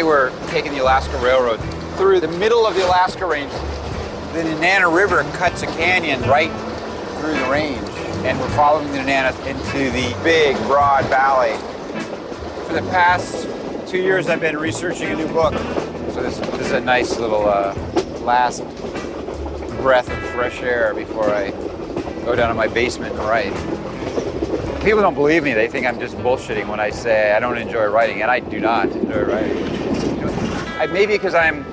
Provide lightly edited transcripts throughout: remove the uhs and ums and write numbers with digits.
we're taking the Alaska Railroad through the middle of the Alaska Range. The Nenana River cuts a canyon right through the range, and we're following the Nenana into the big, broad valley. For the past 2 years, I've been researching a new book. So this is a nice little last breath of fresh air before I go down to my basement and write. People don't believe me. They think I'm just bullshitting when I say I don't enjoy writing, and I do not enjoy writing. Maybe because I'm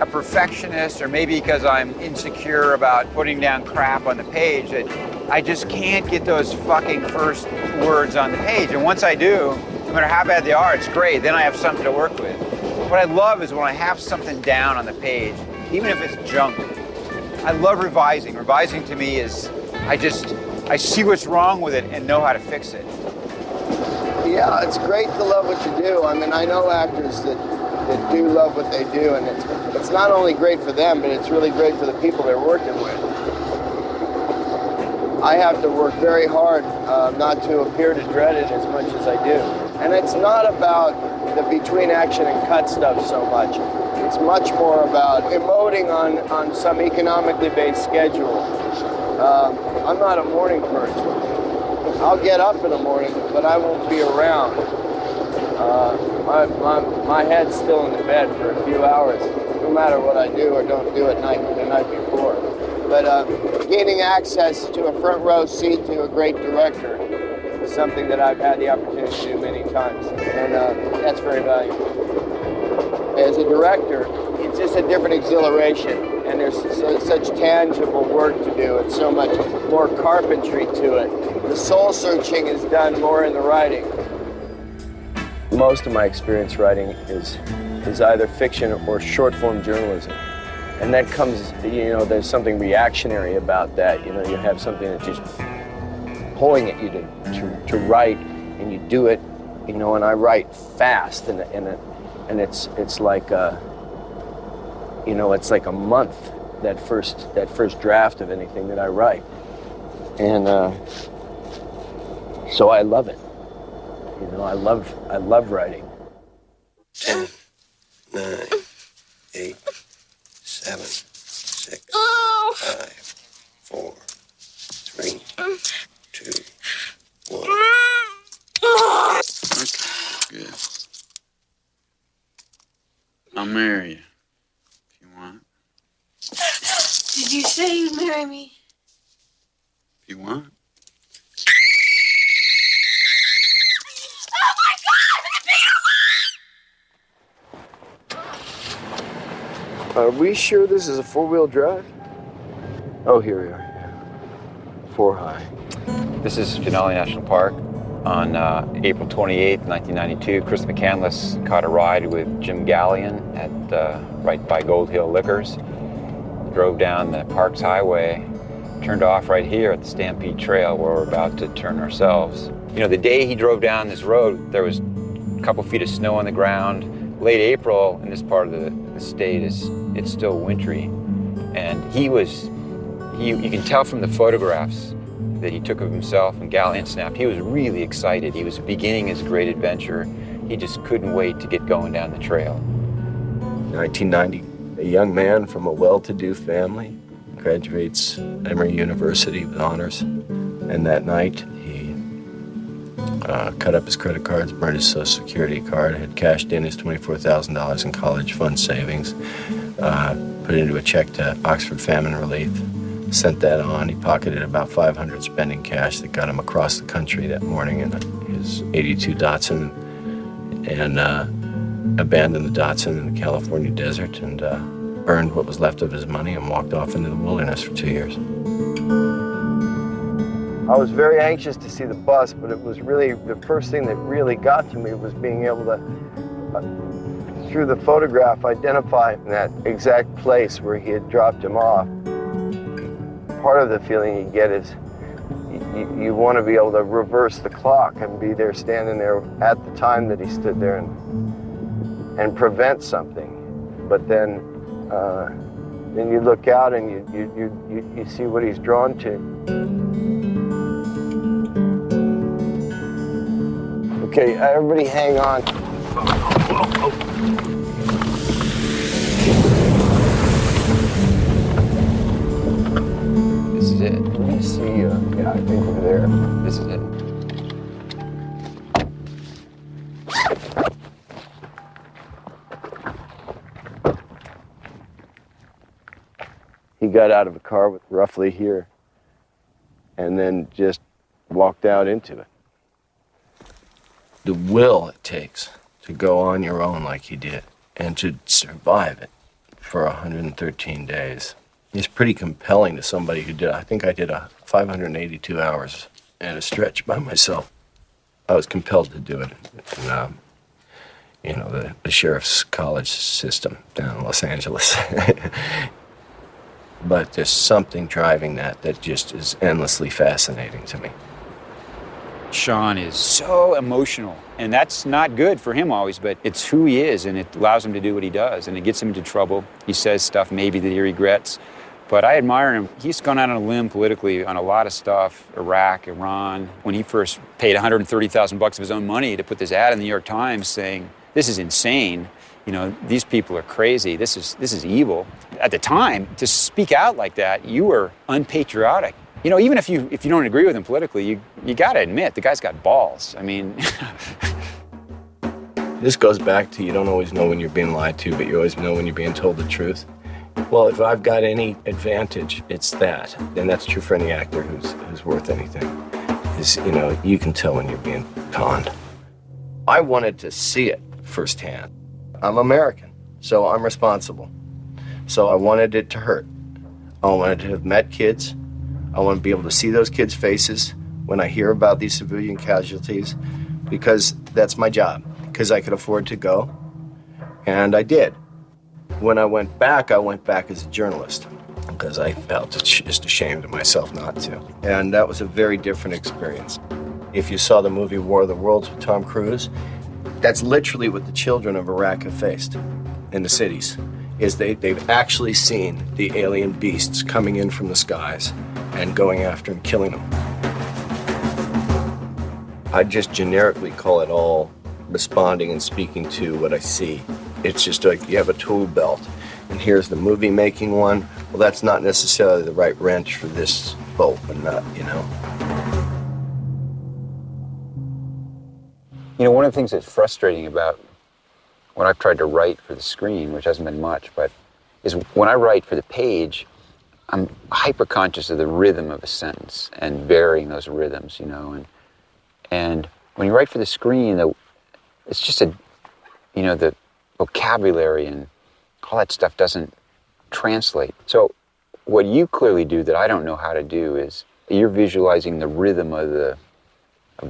a perfectionist, or maybe because I'm insecure about putting down crap on the page, that I just can't get those fucking first words on the page. And once I do, no matter how bad they are, it's great. Then I have something to work with. What I love is when I have something down on the page, even if it's junk. I love revising. Revising to me is, I see what's wrong with it and know how to fix it. Yeah, it's great to love what you do. I mean, I know actors that do love what they do, and it's not only great for them, but it's really great for the people they're working with. I have to work very hard not to appear to dread it as much as I do. And it's not about the between action and cut stuff so much. It's much more about emoting on some economically based schedule. I'm not a morning person. I'll get up in the morning, but I won't be around. My head's still in the bed for a few hours, no matter what I do or don't do the night before. But gaining access to a front row seat to a great director is something that I've had the opportunity to do many times, and that's very valuable. As a director, it's just a different exhilaration, and there's such tangible work to do, and so much more carpentry to it. The soul searching is done more in the writing. Most of my experience writing is either fiction or short form journalism. And that comes, there's something reactionary about that. You have something that's just pulling at you to write, and you do it, and I write fast, and it's like it's like a month, that first draft of anything that I write. And so I love it. I love writing. 10, 9, 8, 7, 6, 5, 4, 3, 2, 1. Okay, good. I'll marry you if you want. Did you say you'd marry me? If you want. Are we sure this is a four-wheel drive? Oh, here we are. 4 high. This is Denali National Park. On April 28th, 1992, Chris McCandless caught a ride with Jim Gallion at right by Gold Hill Liquors. Drove down the Parks Highway, turned off right here at the Stampede Trail where we're about to turn ourselves. The day he drove down this road, there was a couple feet of snow on the ground. Late April in this part of the state it's still wintry, and you can tell from the photographs that he took of himself and Gallion snapped. He was really excited. He was beginning his great adventure. He just couldn't wait to get going down the trail. 1990, a young man from a well-to-do family graduates Emory University with honors, and that night he cut up his credit cards, burned his Social Security card, had cashed in his $24,000 in college fund savings, put it into a check to Oxford Famine Relief, sent that on. He pocketed about $500 spending cash that got him across the country that morning in his 82 Datsun, and abandoned the Datsun in the California desert, and burned what was left of his money and walked off into the wilderness for 2 years. I was very anxious to see the bus, but it was really the first thing that really got to me was being able to, through the photograph, identify that exact place where he had dropped him off. Part of the feeling you get is you want to be able to reverse the clock and be there, standing there at the time that he stood there and prevent something. But then you look out and you see what he's drawn to. Okay, everybody hang on. it. Let me see. Yeah, I think we're there. This is it. He got out of a car with roughly here and then just walked out into it. The will it takes to go on your own like he did and to survive it for 113 days is pretty compelling to somebody who did. I think I did 582 hours at a stretch by myself. I was compelled to do it in, the sheriff's college system down in Los Angeles. But there's something driving that just is endlessly fascinating to me. Sean is so emotional, and that's not good for him always, but it's who he is, and it allows him to do what he does, and it gets him into trouble. He says stuff maybe that he regrets, but I admire him. He's gone out on a limb politically on a lot of stuff, Iraq, Iran. When he first paid $130,000 of his own money to put this ad in the New York Times saying, "This is insane. These people are crazy. This is evil." At the time, to speak out like that, you were unpatriotic. Even if you don't agree with him politically, you got to admit the guy's got balls. I mean, this goes back to you don't always know when you're being lied to, but you always know when you're being told the truth. Well, if I've got any advantage, it's that, and that's true for any actor who's worth anything. Is you can tell when you're being conned. I wanted to see it firsthand. I'm American, so I'm responsible. So I wanted it to hurt. I wanted to have met kids. I want to be able to see those kids' faces when I hear about these civilian casualties, because that's my job, because I could afford to go, and I did. When I went back as a journalist, because I felt just ashamed of myself not to. And that was a very different experience. If you saw the movie War of the Worlds with Tom Cruise, that's literally what the children of Iraq have faced in the cities, is they've actually seen the alien beasts coming in from the skies and going after and killing them. I just generically call it all responding and speaking to what I see. It's just like you have a tool belt, and here's the movie making one. Well, that's not necessarily the right wrench for this bolt and nut, One of the things that's frustrating about when I've tried to write for the screen, which hasn't been much, but is when I write for the page, I'm hyper-conscious of the rhythm of a sentence and varying those rhythms, and when you write for the screen, it's just the vocabulary and all that stuff doesn't translate. So what you clearly do that I don't know how to do is you're visualizing the rhythm of the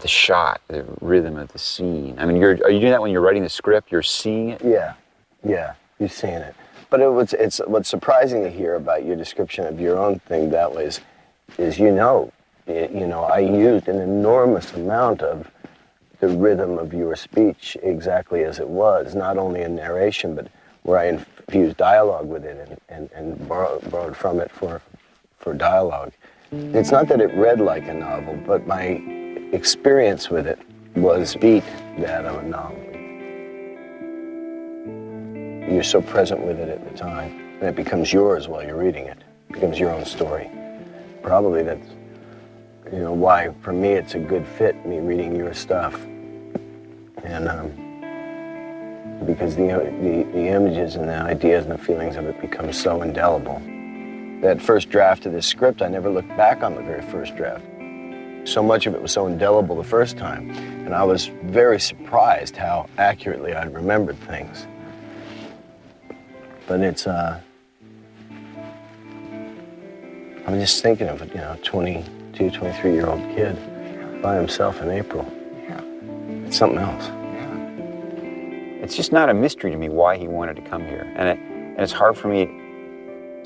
shot, the rhythm of the scene. I mean, are you doing that when you're writing the script? You're seeing it? Yeah, you're seeing it. But it's what's surprising to hear about your description of your own thing that way is I used an enormous amount of the rhythm of your speech exactly as it was, not only in narration, but where I infused dialogue with it and borrowed from it for dialogue. It's not that it read like a novel, but my experience with it was beat that of a novel. You're so present with it at the time, and it becomes yours while you're reading it. It becomes your own story. Probably that's, why for me it's a good fit, me reading your stuff. And because the images and the ideas and the feelings of it become so indelible. That first draft of this script, I never looked back on the very first draft. So much of it was so indelible the first time, and I was very surprised how accurately I remembered things. But it's, I'm just thinking of a 22, 23-year-old kid by himself in April. Yeah. It's something else. Yeah. It's just not a mystery to me why he wanted to come here, and it's hard for me.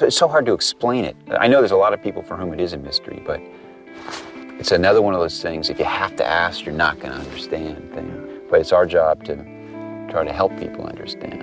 It's so hard to explain it. I know there's a lot of people for whom it is a mystery, but it's another one of those things, if you have to ask, you're not going to understand thing. But it's our job to try to help people understand.